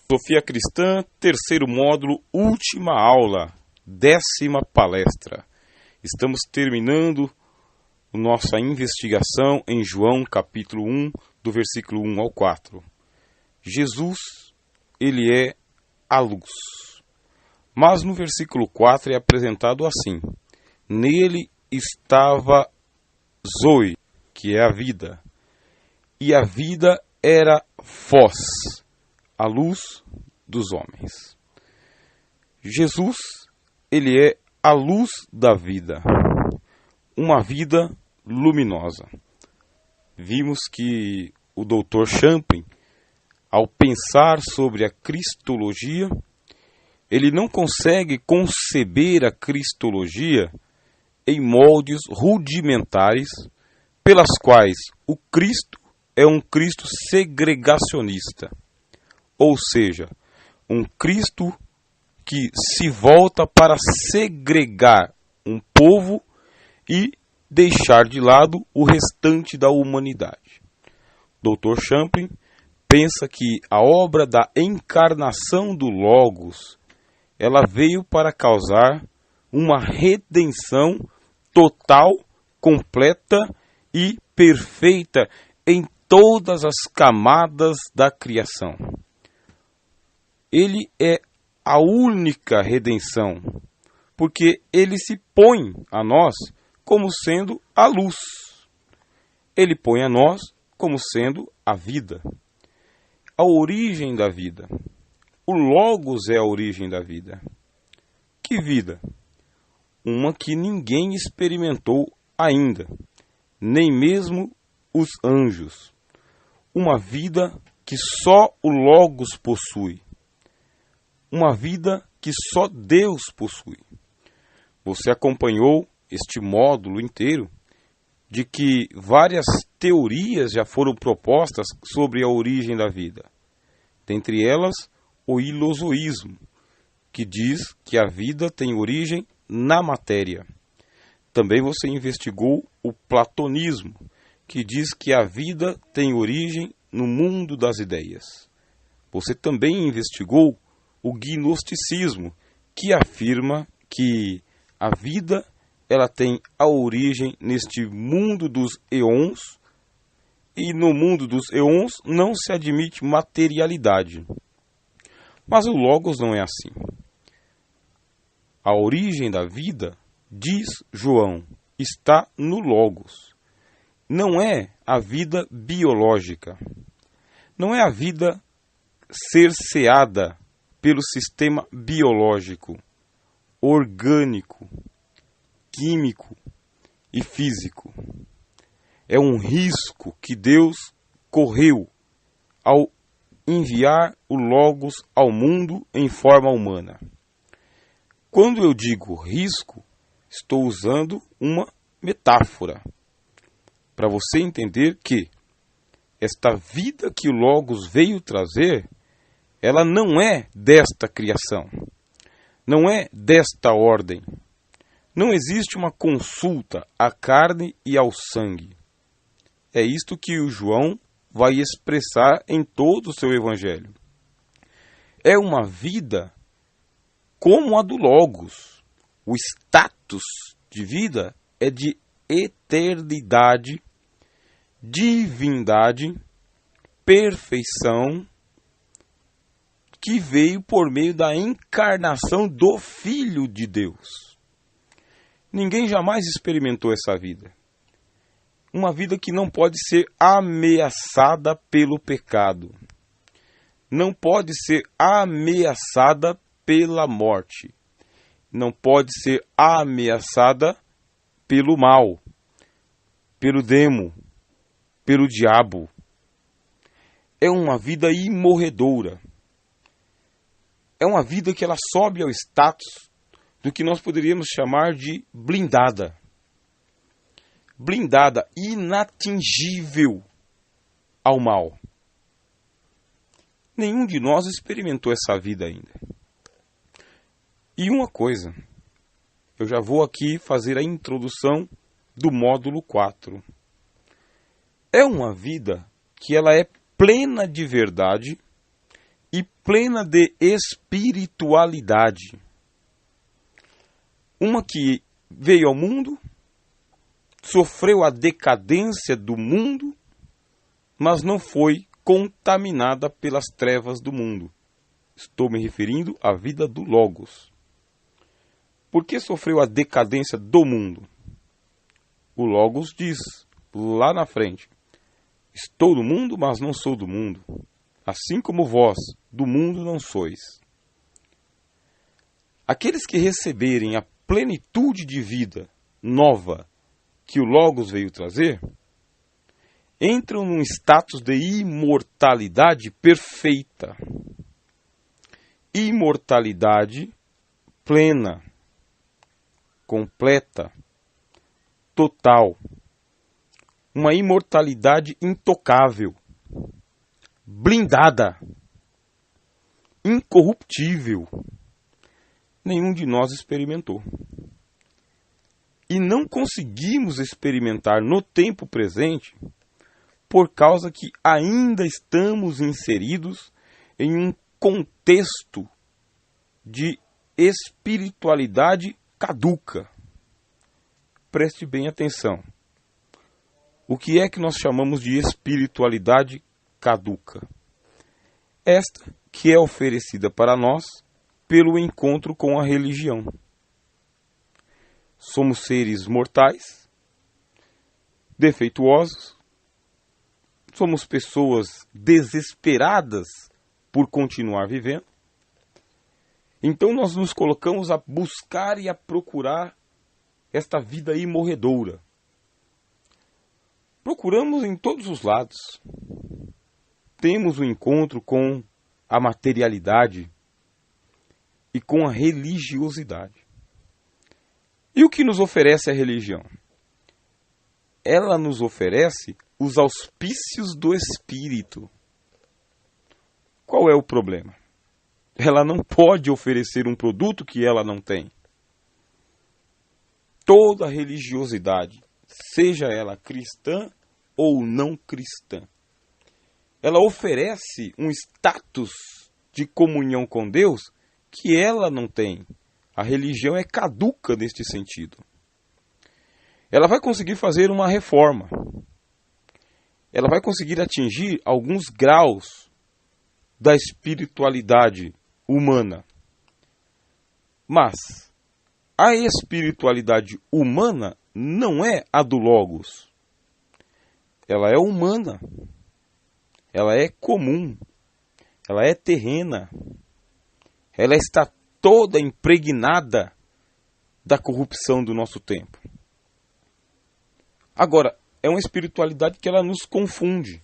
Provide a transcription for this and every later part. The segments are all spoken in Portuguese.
Filosofia Cristã, terceiro módulo, última aula, 10ª palestra. Estamos terminando nossa investigação em João capítulo 1, do versículo 1 ao 4. Jesus, ele é a luz. Mas no versículo 4 é apresentado assim: nele estava Zoe, que é a vida, e a vida era Fós, a luz dos homens. Jesus, ele é a luz da vida, uma vida luminosa. Vimos que o Dr. Champlin, ao pensar sobre a cristologia, ele não consegue conceber a cristologia em moldes rudimentares pelas quais o Cristo é um Cristo segregacionista. Ou seja, um Cristo que se volta para segregar um povo e deixar de lado o restante da humanidade. Dr. Champlin pensa que a obra da encarnação do Logos, ela veio para causar uma redenção total, completa e perfeita em todas as camadas da criação. Ele é a única redenção, porque ele se põe a nós como sendo a luz. Ele põe a nós como sendo a vida, a origem da vida. O Logos é a origem da vida. Que vida? Uma que ninguém experimentou ainda, nem mesmo os anjos. Uma vida que só o Logos possui. Uma vida que só Deus possui. Você acompanhou este módulo inteiro de que várias teorias já foram propostas sobre a origem da vida. Dentre elas, o ilozoísmo, que diz que a vida tem origem na matéria. Também você investigou o platonismo, que diz que a vida tem origem no mundo das ideias. Você também investigou o gnosticismo, que afirma que a vida ela tem a origem neste mundo dos eons, e no mundo dos eons não se admite materialidade. Mas o Logos não é assim. A origem da vida, diz João, está no Logos. Não é a vida biológica. Não é a vida cerceada pelo sistema biológico, orgânico, químico e físico. É um risco que Deus correu ao enviar o Logos ao mundo em forma humana. Quando eu digo risco, estou usando uma metáfora para você entender que esta vida que o Logos veio trazer, ela não é desta criação, não é desta ordem. Não existe uma consulta à carne e ao sangue. É isto que o João vai expressar em todo o seu evangelho. É uma vida como a do Logos. O status de vida é de eternidade, divindade, perfeição, que veio por meio da encarnação do Filho de Deus. Ninguém jamais experimentou essa vida. Uma vida que não pode ser ameaçada pelo pecado. Não pode ser ameaçada pela morte. Não pode ser ameaçada pelo mal, pelo demo, pelo diabo. É uma vida imorredoura. É uma vida que ela sobe ao status do que nós poderíamos chamar de blindada. Blindada, inatingível ao mal. Nenhum de nós experimentou essa vida ainda. E uma coisa, eu já vou aqui fazer a introdução do módulo 4. É uma vida que ela é plena de verdade e plena de espiritualidade. Uma que veio ao mundo, sofreu a decadência do mundo, mas não foi contaminada pelas trevas do mundo. Estou me referindo à vida do Logos. Por que sofreu a decadência do mundo? O Logos diz, lá na frente, estou do mundo, mas não sou do mundo. Assim como vós, do mundo não sois. Aqueles que receberem a plenitude de vida nova que o Logos veio trazer, entram num status de imortalidade perfeita. Imortalidade plena, completa, total. Uma imortalidade intocável, blindada, incorruptível. Nenhum de nós experimentou. E não conseguimos experimentar no tempo presente por causa que ainda estamos inseridos em um contexto de espiritualidade caduca. Preste bem atenção. O que é que nós chamamos de espiritualidade caduca? Esta que é oferecida para nós pelo encontro com a religião. Somos seres mortais, defeituosos, somos pessoas desesperadas por continuar vivendo. Então nós nos colocamos a buscar e a procurar esta vida imorredoura. Procuramos em todos os lados. Temos um encontro com a materialidade e com a religiosidade. E o que nos oferece a religião? Ela nos oferece os auspícios do Espírito. Qual é o problema? Ela não pode oferecer um produto que ela não tem. Toda religiosidade, seja ela cristã ou não cristã, ela oferece um status de comunhão com Deus que ela não tem. A religião é caduca neste sentido. Ela vai conseguir fazer uma reforma. Ela vai conseguir atingir alguns graus da espiritualidade humana. Mas a espiritualidade humana não é a do Logos. Ela é humana. Ela é comum. Ela é terrena. Ela está toda impregnada da corrupção do nosso tempo. Agora, é uma espiritualidade que ela nos confunde,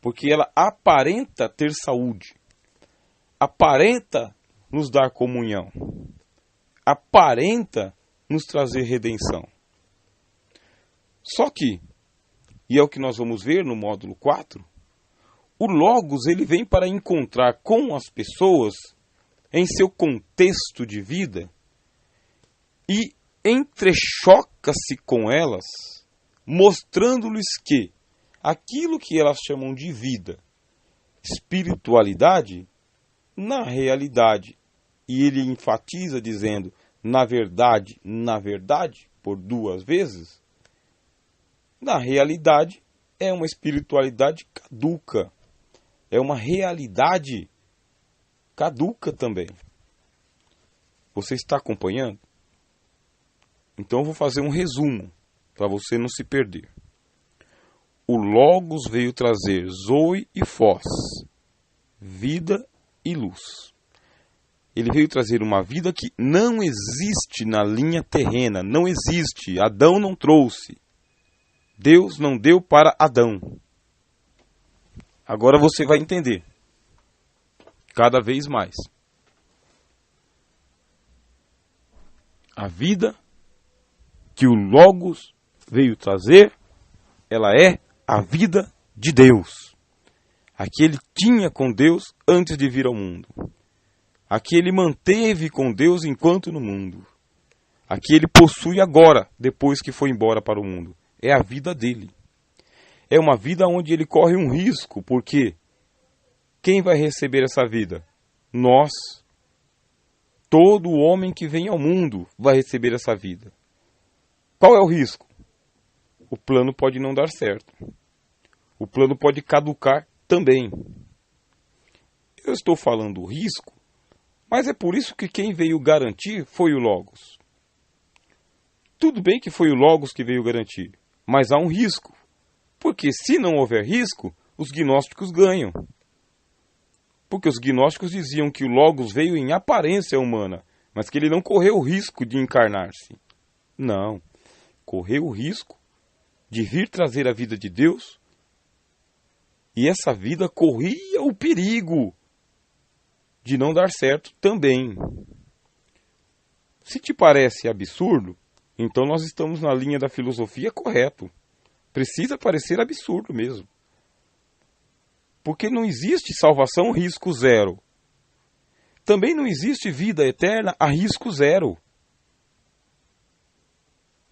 porque ela aparenta ter saúde, aparenta nos dar comunhão, aparenta nos trazer redenção. Só que, e é o que nós vamos ver no módulo 4, o Logos ele vem para encontrar com as pessoas em seu contexto de vida e entrechoca-se com elas, mostrando-lhes que aquilo que elas chamam de vida, espiritualidade, na realidade, e ele enfatiza dizendo na verdade, por 2 vezes, na realidade é uma espiritualidade caduca, é uma realidade caduca também. Você está acompanhando? Então eu vou fazer um resumo para você não se perder. O Logos veio trazer Zoe e Fós, vida e luz. Ele veio trazer uma vida que não existe na linha terrena, não existe. Adão não trouxe. Deus não deu para Adão. Agora você vai entender. Cada vez mais. A vida que o Logos veio trazer, ela é a vida de Deus. A que ele tinha com Deus antes de vir ao mundo. A que ele manteve com Deus enquanto no mundo. A que ele possui agora, depois que foi embora para o mundo. É a vida dele. É uma vida onde ele corre um risco, porque Quem vai receber essa vida? Nós. Todo homem que vem ao mundo vai receber essa vida. Qual é o risco? O plano pode não dar certo. O plano pode caducar também. Eu estou falando risco, mas é por isso que quem veio garantir foi o Logos. Tudo bem que foi o Logos que veio garantir, mas há um risco. Porque se não houver risco, os gnósticos ganham. Porque os gnósticos diziam que o Logos veio em aparência humana, mas que ele não correu o risco de encarnar-se. Não, correu o risco de vir trazer a vida de Deus, e essa vida corria o perigo de não dar certo também. Se te parece absurdo, então nós estamos na linha da filosofia correto. Precisa parecer absurdo mesmo. Porque não existe salvação risco zero. Também não existe vida eterna a risco zero.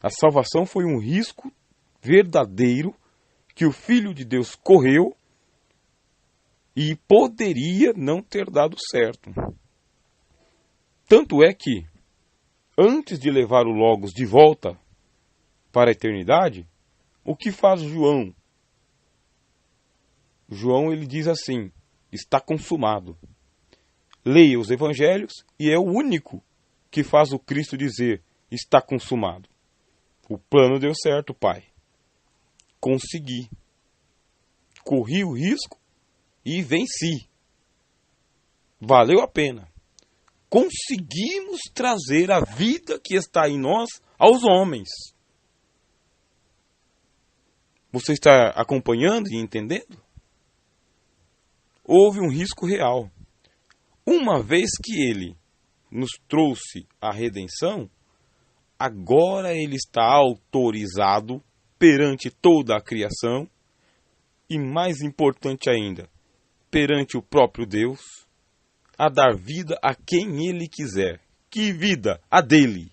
A salvação foi um risco verdadeiro que o Filho de Deus correu e poderia não ter dado certo. Tanto é que, antes de levar o Logos de volta para a eternidade, o que faz João? João, ele diz assim: está consumado. Leia os evangelhos e é o único que faz o Cristo dizer: está consumado. O plano deu certo, Pai. Consegui. Corri o risco e venci. Valeu a pena. Conseguimos trazer a vida que está em nós aos homens. Você está acompanhando e entendendo? Houve um risco real. Uma vez que ele nos trouxe a redenção, agora ele está autorizado perante toda a criação e, mais importante ainda, perante o próprio Deus, a dar vida a quem ele quiser. Que vida? A dele.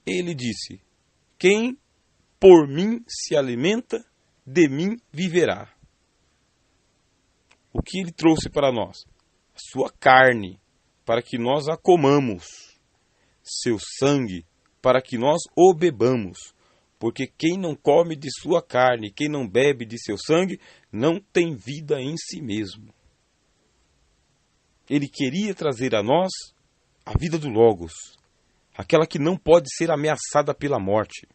Ele disse: quem por mim se alimenta, de mim viverá. O que ele trouxe para nós? A sua carne, para que nós a comamos. Seu sangue, para que nós o bebamos. Porque quem não come de sua carne, quem não bebe de seu sangue, não tem vida em si mesmo. Ele queria trazer a nós a vida do Logos, aquela que não pode ser ameaçada pela morte.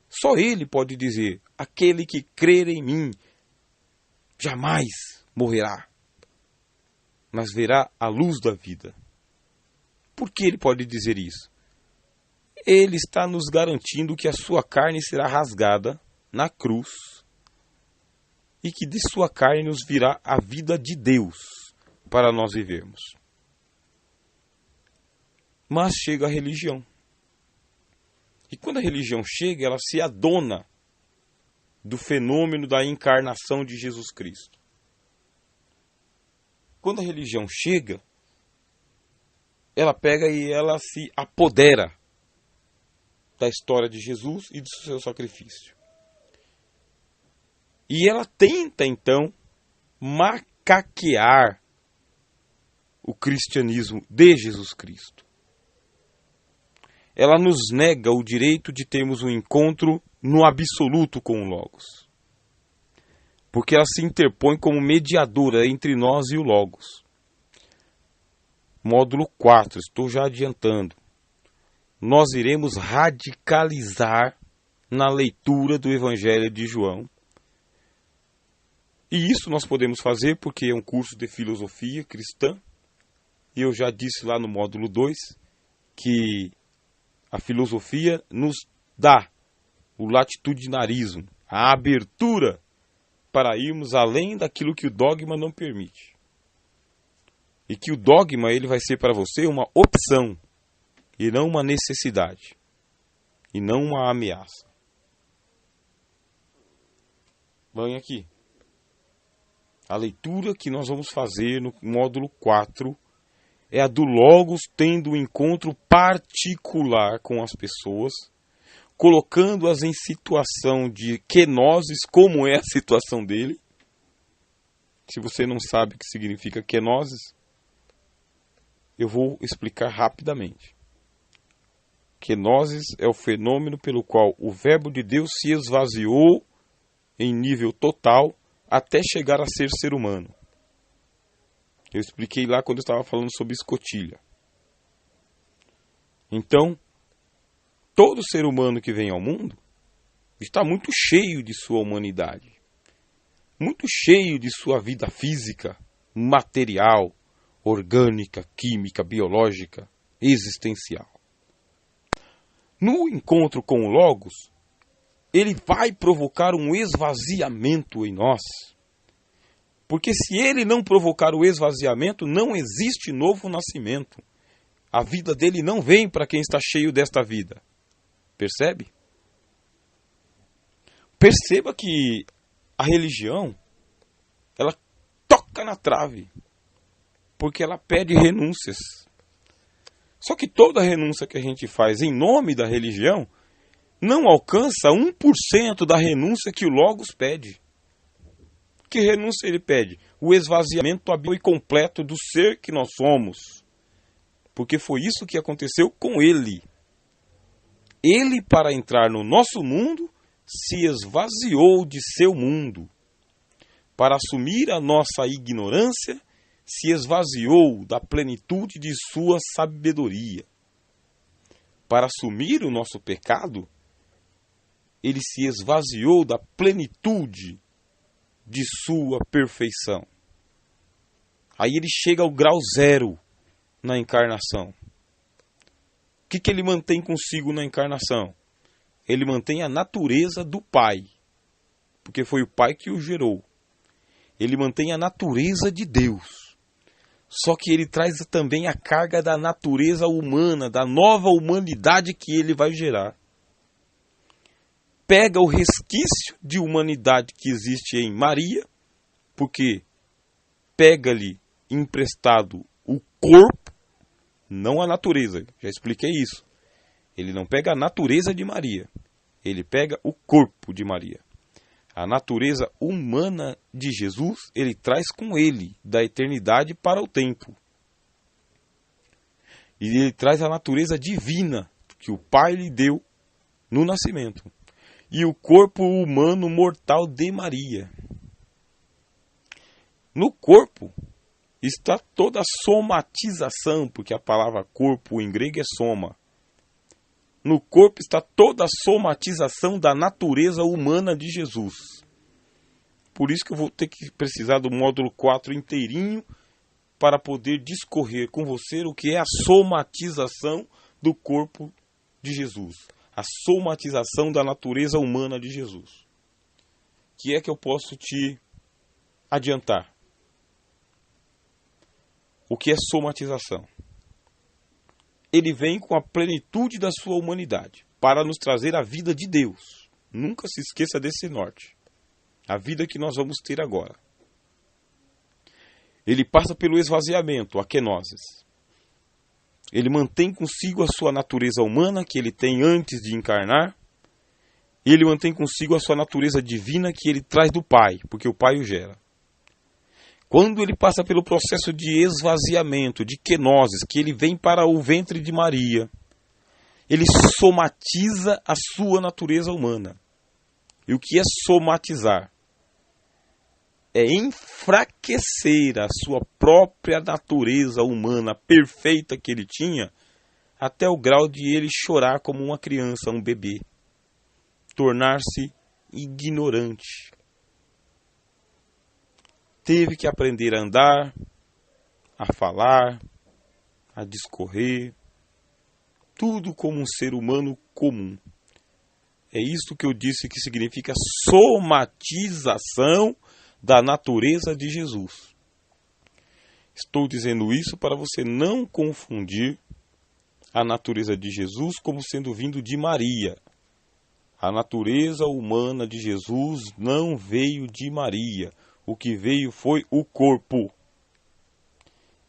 Só ele pode dizer: aquele que crer em mim jamais morrerá, mas verá a luz da vida. Por que ele pode dizer isso? Ele está nos garantindo que a sua carne será rasgada na cruz e que de sua carne nos virá a vida de Deus para nós vivermos. Mas chega a religião. E quando a religião chega, ela se adona do fenômeno da encarnação de Jesus Cristo. Quando a religião chega, ela pega e ela se apodera da história de Jesus e do seu sacrifício. E ela tenta, então, macaquear o cristianismo de Jesus Cristo. Ela nos nega o direito de termos um encontro no absoluto com o Logos. Porque ela se interpõe como mediadora entre nós e o Logos. Módulo 4, estou já adiantando. Nós iremos radicalizar na leitura do Evangelho de João. E isso nós podemos fazer porque é um curso de filosofia cristã. E eu já disse lá no módulo 2 que a filosofia nos dá o latitudinarismo, a abertura para irmos além daquilo que o dogma não permite. E que o dogma ele vai ser para você uma opção e não uma necessidade e não uma ameaça. Vem aqui. A leitura que nós vamos fazer no módulo 4 é a do Logos tendo um encontro particular com as pessoas, colocando-as em situação de quenoses, como é a situação dele, Se você não sabe o que significa kenosis, eu vou explicar rapidamente. Kenosis é o fenômeno pelo qual o Verbo de Deus se esvaziou em nível total até chegar a ser humano. Eu expliquei lá quando eu estava falando sobre escotilha. Então, todo ser humano que vem ao mundo está muito cheio de sua humanidade, muito cheio de sua vida física, material, orgânica, química, biológica, existencial. No encontro com o Logos, ele vai provocar um esvaziamento em nós. Porque se ele não provocar o esvaziamento, não existe novo nascimento. A vida dele não vem para quem está cheio desta vida. Percebe? Perceba que a religião, ela toca na trave, porque ela pede renúncias. Só que toda renúncia que a gente faz em nome da religião não alcança 1% da renúncia que o Logos pede. Que renúncia ele pede? O esvaziamento e completo do ser que nós somos. Porque foi isso que aconteceu com ele. Ele, para entrar no nosso mundo, se esvaziou de seu mundo. Para assumir a nossa ignorância, se esvaziou da plenitude de sua sabedoria. Para assumir o nosso pecado, ele se esvaziou da plenitude de sua perfeição. Aí ele chega ao grau zero na encarnação. O que ele mantém consigo na encarnação? Ele mantém a natureza do Pai, porque foi o Pai que o gerou. Ele mantém a natureza de Deus. Só que ele traz também a carga da natureza humana, da nova humanidade que ele vai gerar. Pega o resquício de humanidade que existe em Maria, porque pega-lhe emprestado o corpo, não a natureza. Já expliquei isso. Ele não pega a natureza de Maria, ele pega o corpo de Maria. A natureza humana de Jesus, ele traz com ele, da eternidade para o tempo. E ele traz a natureza divina que o Pai lhe deu no nascimento. E o corpo humano mortal de Maria. No corpo está toda a somatização, porque a palavra corpo em grego é soma. No corpo está toda a somatização da natureza humana de Jesus. Por isso que eu vou ter que precisar do módulo 4 inteirinho para poder discorrer com você o que é a somatização do corpo de Jesus. A somatização da natureza humana de Jesus. Que é que eu posso te adiantar? O que é somatização? Ele vem com a plenitude da sua humanidade para nos trazer a vida de Deus. Nunca se esqueça desse norte. A vida que nós vamos ter agora. Ele passa pelo esvaziamento, a kenosis. Ele mantém consigo a sua natureza humana que ele tem antes de encarnar. E ele mantém consigo a sua natureza divina que ele traz do Pai, porque o Pai o gera. Quando ele passa pelo processo de esvaziamento, de kenosis, que ele vem para o ventre de Maria, ele somatiza a sua natureza humana. E o que é somatizar? É enfraquecer a sua própria natureza humana perfeita que ele tinha, até o grau de ele chorar como uma criança, um bebê. Tornar-se ignorante. Teve que aprender a andar, a falar, a discorrer, tudo como um ser humano comum. É isto que eu disse que significa somatização da natureza de Jesus. Estou dizendo isso para você não confundir a natureza de Jesus como sendo vindo de Maria. A natureza humana de Jesus não veio de Maria. O que veio foi o corpo.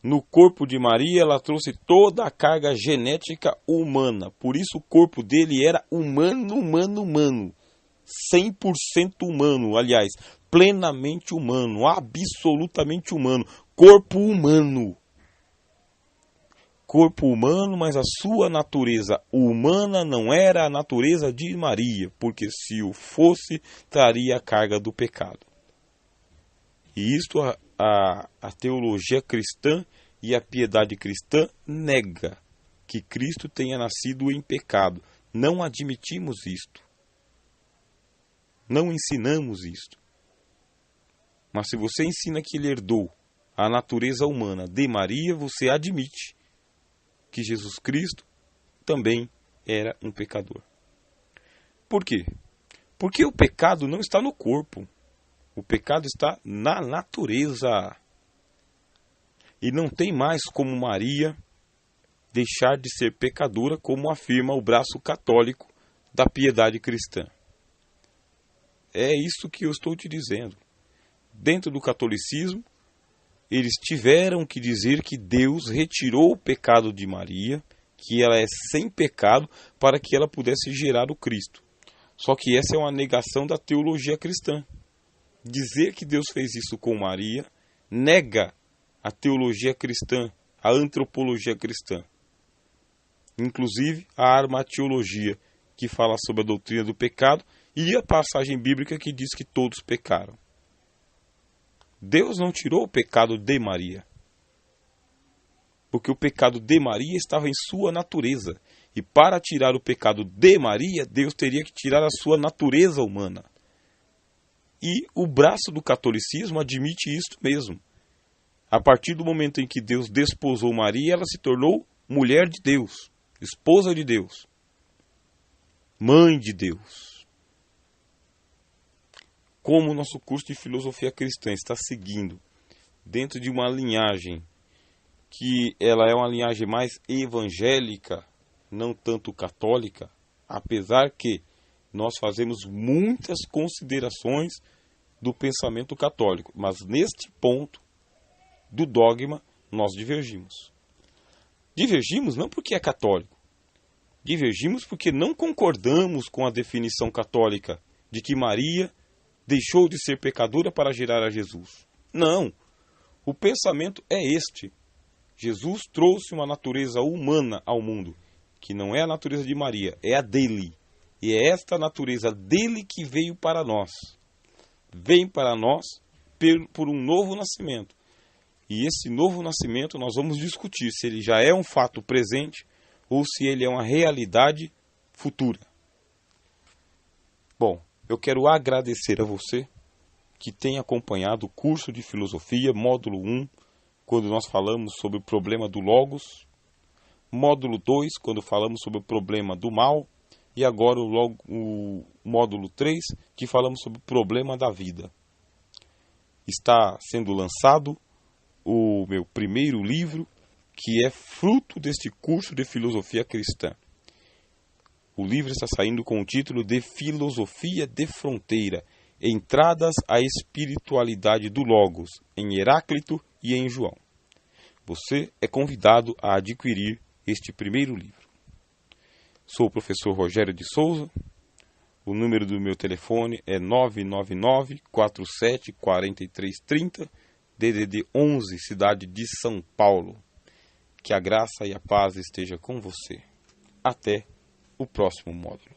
No corpo de Maria, ela trouxe toda a carga genética humana. Por isso o corpo dele era humano. 100% humano. Aliás, plenamente humano, absolutamente humano, corpo humano. Corpo humano, mas a sua natureza humana não era a natureza de Maria, porque se o fosse, traria a carga do pecado. E isto a teologia cristã e a piedade cristã nega, que Cristo tenha nascido em pecado. Não admitimos isto. Não ensinamos isto. Mas se você ensina que ele herdou a natureza humana de Maria, você admite que Jesus Cristo também era um pecador. Por quê? Porque o pecado não está no corpo. O pecado está na natureza. E não tem mais como Maria deixar de ser pecadora, como afirma o braço católico da piedade cristã. É isso que eu estou te dizendo. Dentro do catolicismo, eles tiveram que dizer que Deus retirou o pecado de Maria, que ela é sem pecado, para que ela pudesse gerar o Cristo. Só que essa é uma negação da teologia cristã. Dizer que Deus fez isso com Maria nega a teologia cristã, a antropologia cristã. Inclusive a armatiologia, que fala sobre a doutrina do pecado, e a passagem bíblica que diz que todos pecaram. Deus não tirou o pecado de Maria, porque o pecado de Maria estava em sua natureza. E para tirar o pecado de Maria, Deus teria que tirar a sua natureza humana. E o braço do catolicismo admite isto mesmo. A partir do momento em que Deus desposou Maria, ela se tornou mulher de Deus, esposa de Deus, mãe de Deus. Como o nosso curso de filosofia cristã está seguindo dentro de uma linhagem que ela é uma linhagem mais evangélica, não tanto católica, apesar que nós fazemos muitas considerações do pensamento católico, mas neste ponto do dogma nós divergimos. Divergimos não porque é católico, divergimos porque não concordamos com a definição católica de que Maria deixou de ser pecadora para gerar a Jesus. Não, o pensamento é este. Jesus trouxe uma natureza humana ao mundo, que não é a natureza de Maria, é a dele. E é esta natureza dele que veio para nós. Vem para nós por um novo nascimento. E esse novo nascimento nós vamos discutir se ele já é um fato presente ou se ele é uma realidade futura. Bom, eu quero agradecer a você que tem acompanhado o curso de filosofia, módulo 1, quando nós falamos sobre o problema do logos, módulo 2, quando falamos sobre o problema do mal, e agora o módulo 3, que falamos sobre o problema da vida. Está sendo lançado o meu primeiro livro, que é fruto deste curso de filosofia cristã. O livro está saindo com o título de Filosofia de Fronteira, Entradas à Espiritualidade do Logos, em Heráclito e em João. Você é convidado a adquirir este primeiro livro. Sou o professor Rogério de Souza. O número do meu telefone é 999-47-4330, DDD 11, cidade de São Paulo. Que a graça e a paz esteja com você. Até o próximo módulo.